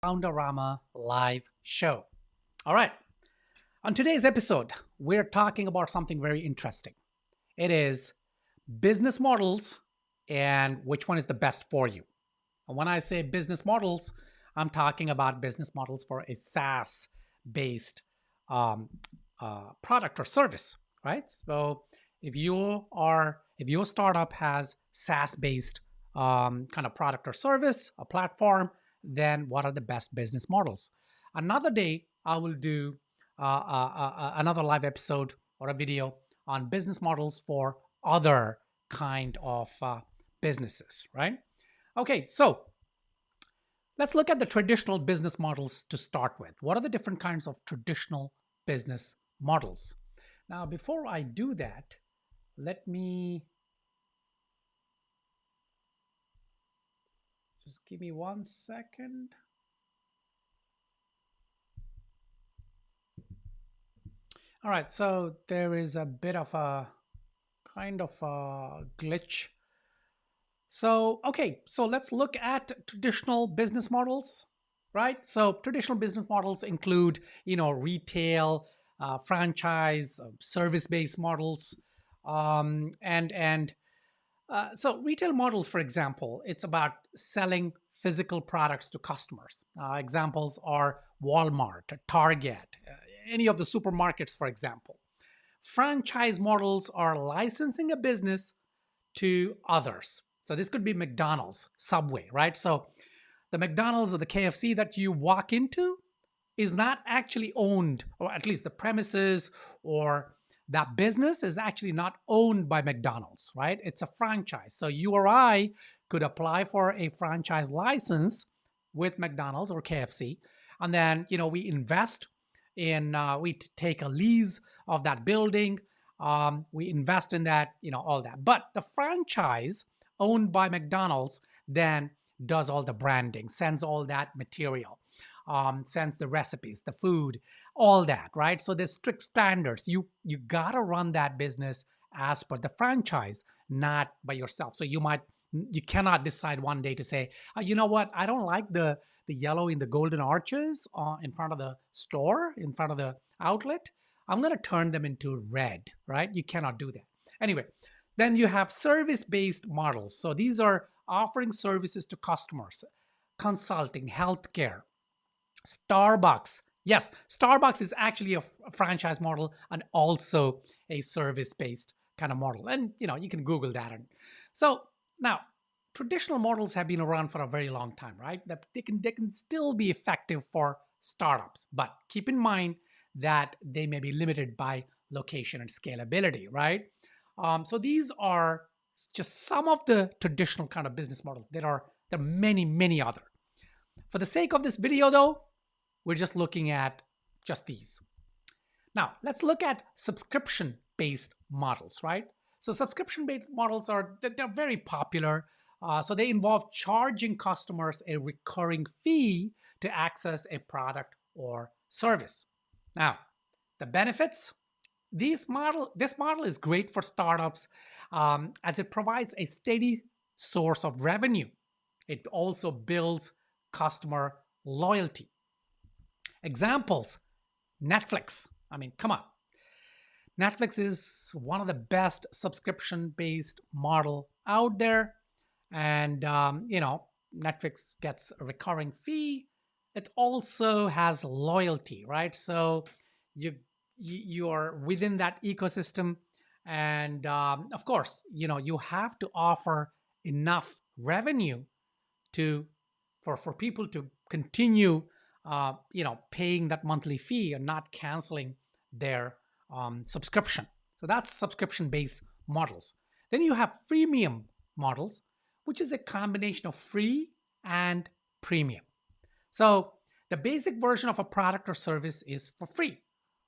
Founderama live show. All right. On today's episode, we're talking about something very interesting. It is business models and which one is the best for you. And when I say business models, I'm talking about business models for a SaaS based um, product or service, right? So if your startup has SaaS based kind of product or service, a platform, then what are the best business models? Another day, I will do another live episode or a video on business models for other kind of businesses, right? Okay, so let's look at the traditional business models to start with. What are the different kinds of traditional business models? Now, before I do that, let me just give me 1 second. All right, so there is a bit of a kind of a glitch. So, okay, so let's look at traditional business models, right? So, traditional business models include, retail, franchise, service-based models, and so retail models, for example, it's about selling physical products to customers. Examples are Walmart, Target, any of the supermarkets, for example. Franchise models are licensing a business to others. So this could be McDonald's, Subway, right? So the McDonald's or the KFC that you walk into is not actually owned, or at least the premises or that business is actually not owned by McDonald's, right? It's a franchise. So you or I could apply for a franchise license with McDonald's or KFC. And then, we invest in, we take a lease of that building. We invest in that, all that. But the franchise owned by McDonald's then does all the branding, sends all that material, sends the recipes, the food, all that, right? So there's strict standards. You gotta run that business as per the franchise, not by yourself. So you cannot decide one day to say, you know what, I don't like the yellow in the golden arches in front of the store, in front of the outlet. I'm gonna turn them into red, right? You cannot do that. Anyway, then you have service-based models. So these are offering services to customers, consulting, healthcare, Starbucks. Yes, Starbucks is actually a franchise model and also a service-based kind of model. And you can Google that. And so now, traditional models have been around for a very long time, right? That they can still be effective for startups, but keep in mind that they may be limited by location and scalability, right? So these are just some of the traditional kind of business models. There are many, many other. For the sake of this video, though, we're just looking at just these. Now, let's look at subscription-based models, right? So subscription-based models they're very popular. So they involve charging customers a recurring fee to access a product or service. Now, the benefits. This model is great for startups as it provides a steady source of revenue. It also builds customer loyalty. Examples, Netflix. I mean, come on. Netflix is one of the best subscription-based model out there. And, Netflix gets a recurring fee. It also has loyalty, right? So you are within that ecosystem. And of course, you have to offer enough revenue to for people to continue paying that monthly fee and not canceling their subscription. So that's subscription based models. Then you have freemium models, which is a combination of free and premium. So the basic version of a product or service is for free,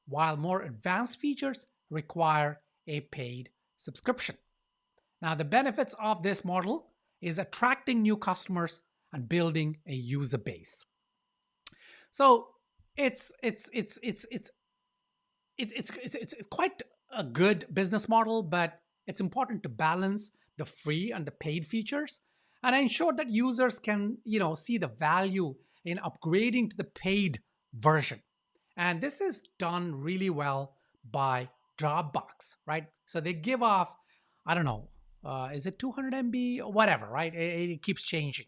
while more advanced features require a paid subscription. Now, the benefits of this model is attracting new customers and building a user base. So it's quite a good business model, but it's important to balance the free and the paid features and ensure that users can see the value in upgrading to the paid version. And this is done really well by Dropbox, right? So they give off, I don't know, is it 200 MB or whatever, right? It keeps changing.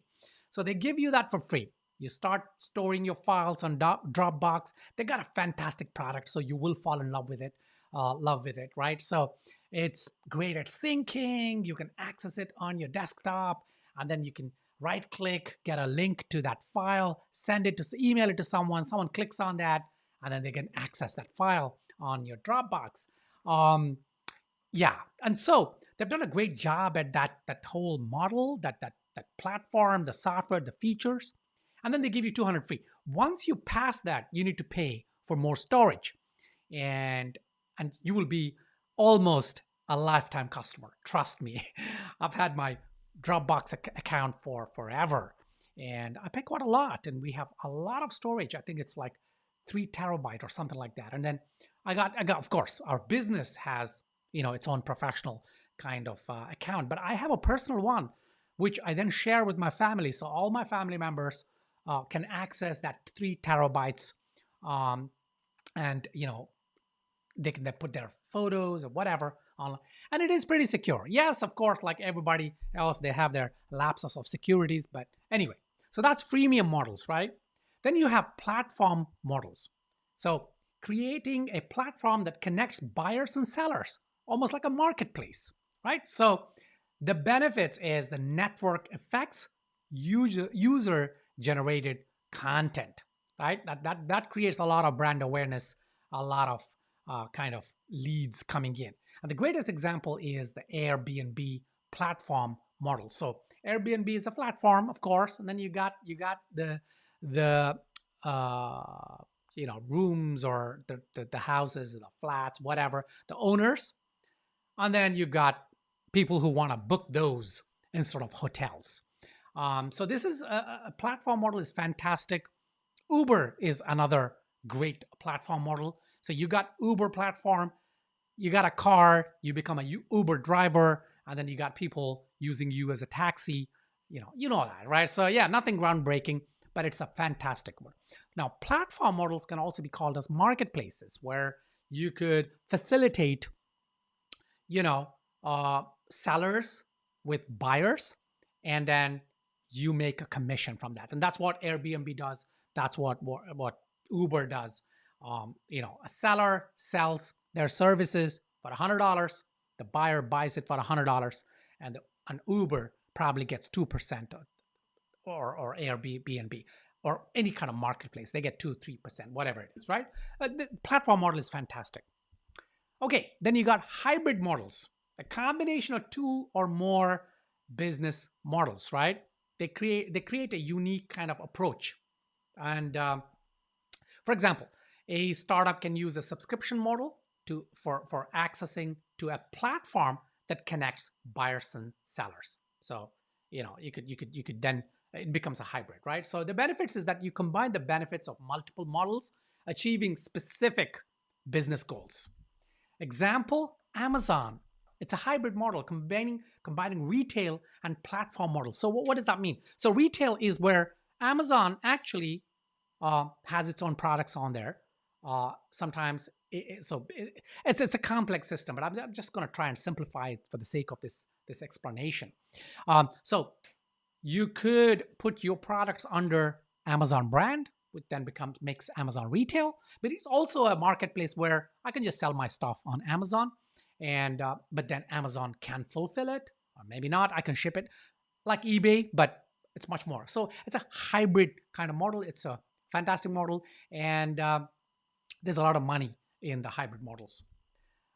So they give you that for free. You start storing your files on Dropbox. They got a fantastic product, so you will fall in love with it, right? So it's great at syncing. You can access it on your desktop, and then you can right click, get a link to that file, send it to email it to someone. Someone clicks on that, and then they can access that file on your Dropbox. Yeah, and so they've done a great job at that whole model, that platform, the software, the features, and then they give you 200 free. Once you pass that, you need to pay for more storage, and you will be almost a lifetime customer. Trust me, I've had my Dropbox account for forever, and I pay quite a lot, and we have a lot of storage. I think it's like 3 terabyte or something like that. And then I got, of course, our business has, its own professional kind of account, but I have a personal one, which I then share with my family. So all my family members can access that 3 terabytes, um, and they can then put their photos or whatever on, and it is pretty secure. Yes, of course, like everybody else, they have their lapses of securities, but anyway. So that's freemium models, right? Then you have platform models. So creating a platform that connects buyers and sellers, almost like a marketplace, right? So the benefits is the network effects, user generated content, right? That creates a lot of brand awareness, a lot of kind of leads coming in. And the greatest example is the Airbnb platform model. So Airbnb is a platform, of course, and then you got the rooms, or the houses, the flats, whatever, the owners, and then you got people who want to book those instead of hotels. So this is a platform model is fantastic. Uber is another great platform model. So you got Uber platform, you got a car, you become a Uber driver, and then you got people using you as a taxi. You know that, right? So yeah, nothing groundbreaking, but it's a fantastic one. Now, platform models can also be called as marketplaces, where you could facilitate, sellers with buyers, and then you make a commission from that. And that's what Airbnb does. That's what Uber does. A seller sells their services for $100. The buyer buys it for $100, and an Uber probably gets 2%, or Airbnb, or any kind of marketplace. They get 2-3%, whatever it is, right? The platform model is fantastic. Okay, then you got hybrid models, a combination of two or more business models, right? They create a unique kind of approach. And for example, a startup can use a subscription model for accessing to a platform that connects buyers and sellers. So you could then, it becomes a hybrid, right? So the benefits is that you combine the benefits of multiple models, achieving specific business goals. Example, Amazon. It's a hybrid model combining retail and platform models. So what does that mean? So retail is where Amazon actually has its own products on there. Sometimes it's a complex system, but I'm just going to try and simplify it for the sake of this explanation. So you could put your products under Amazon brand, which then makes Amazon retail. But it's also a marketplace where I can just sell my stuff on Amazon, and but then Amazon can fulfill it, or maybe not. I can ship it like eBay, but it's much more. So it's a hybrid kind of model. It's a fantastic model, and there's a lot of money in the hybrid models.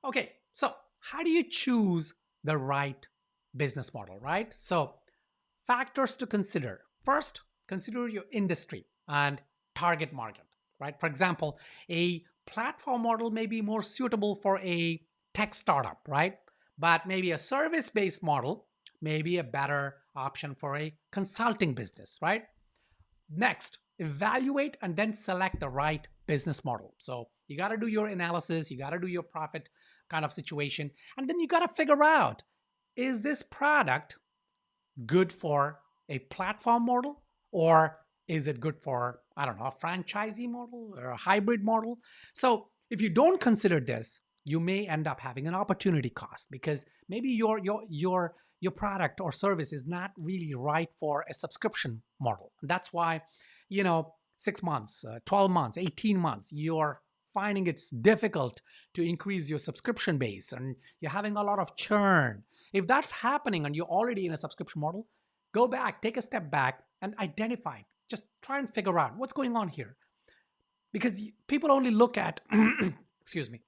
Okay, so how do you choose the right business model, right? So factors to consider. First, consider your industry and target market, right? For example, a platform model may be more suitable for a tech startup, right? But maybe a service-based model may be a better option for a consulting business, right? Next, evaluate and then select the right business model. So you got to do your analysis, you got to do your profit kind of situation, and then you got to figure out, is this product good for a platform model, or Is it good for, I don't know, a franchisee model or a hybrid model? So if you don't consider this, you may end up having an opportunity cost because maybe your product or service is not really right for a subscription model. That's why, 6 months, 12 months, 18 months, you're finding it's difficult to increase your subscription base and you're having a lot of churn. If that's happening and you're already in a subscription model, go back, take a step back and identify it. Just try and figure out what's going on here. Because people only look at, excuse me,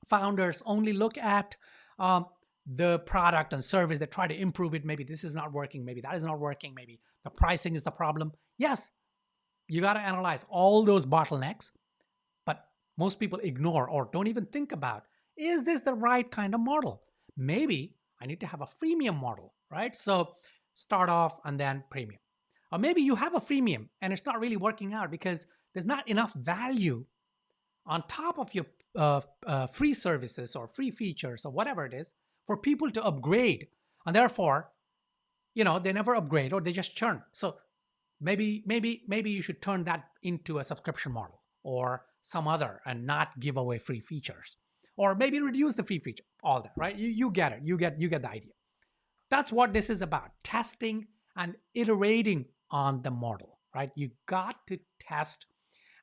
founders only look at um, the product and service. They try to improve it. Maybe this is not working. Maybe that is not working. Maybe the pricing is the problem. Yes, you got to analyze all those bottlenecks, but most people ignore or don't even think about, is this the right kind of model? Maybe I need to have a freemium model, right? So start off and then premium. Or maybe you have a freemium and it's not really working out because there's not enough value on top of your free services or free features or whatever it is for people to upgrade. And therefore, they never upgrade or they just churn. So maybe you should turn that into a subscription model or some other and not give away free features, or maybe reduce the free feature. All that, right? You get it. You get the idea. That's what this is about: testing and iterating on the model, right? You got to test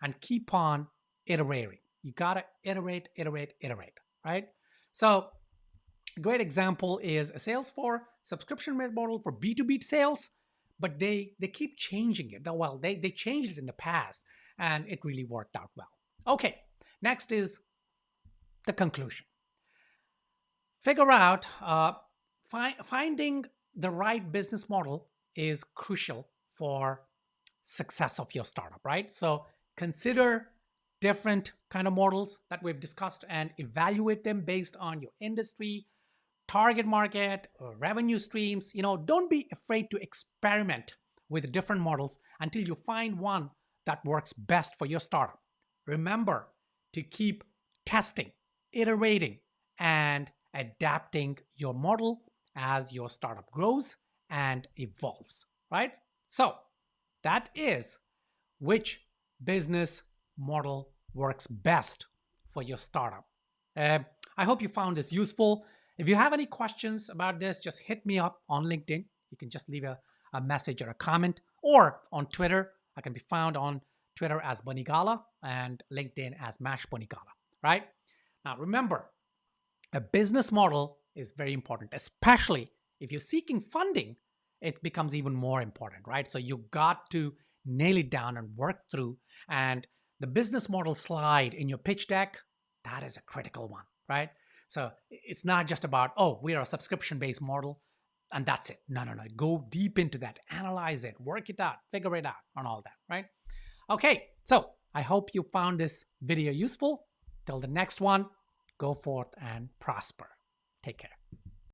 and keep on iterating. You got to iterate, right? So a great example is a Salesforce subscription model for B2B sales, but they keep changing it. Well, they changed it in the past and it really worked out well. Okay, next is the conclusion. Figure out, finding the right business model is crucial for success of your startup, right? So consider different kind of models that we've discussed and evaluate them based on your industry, target market, or revenue streams. Don't be afraid to experiment with different models until you find one that works best for your startup. Remember to keep testing, iterating, and adapting your model as your startup grows and evolves, right? So that is which business model works best for your startup. I hope you found this useful. If you have any questions about this, just hit me up on LinkedIn. You can just leave a message or a comment, or on Twitter. I can be found on Twitter as Bunigala and LinkedIn as Mash Bunigala, right? Now, remember, a business model is very important, especially if you're seeking funding. It becomes even more important, right? So you got to nail it down and work through. And the business model slide in your pitch deck, that is a critical one, right? So it's not just about, oh, we are a subscription-based model and that's it. No. Go deep into that, analyze it, work it out, figure it out, and all that, right? Okay, so I hope you found this video useful. Till the next one, go forth and prosper. Take care.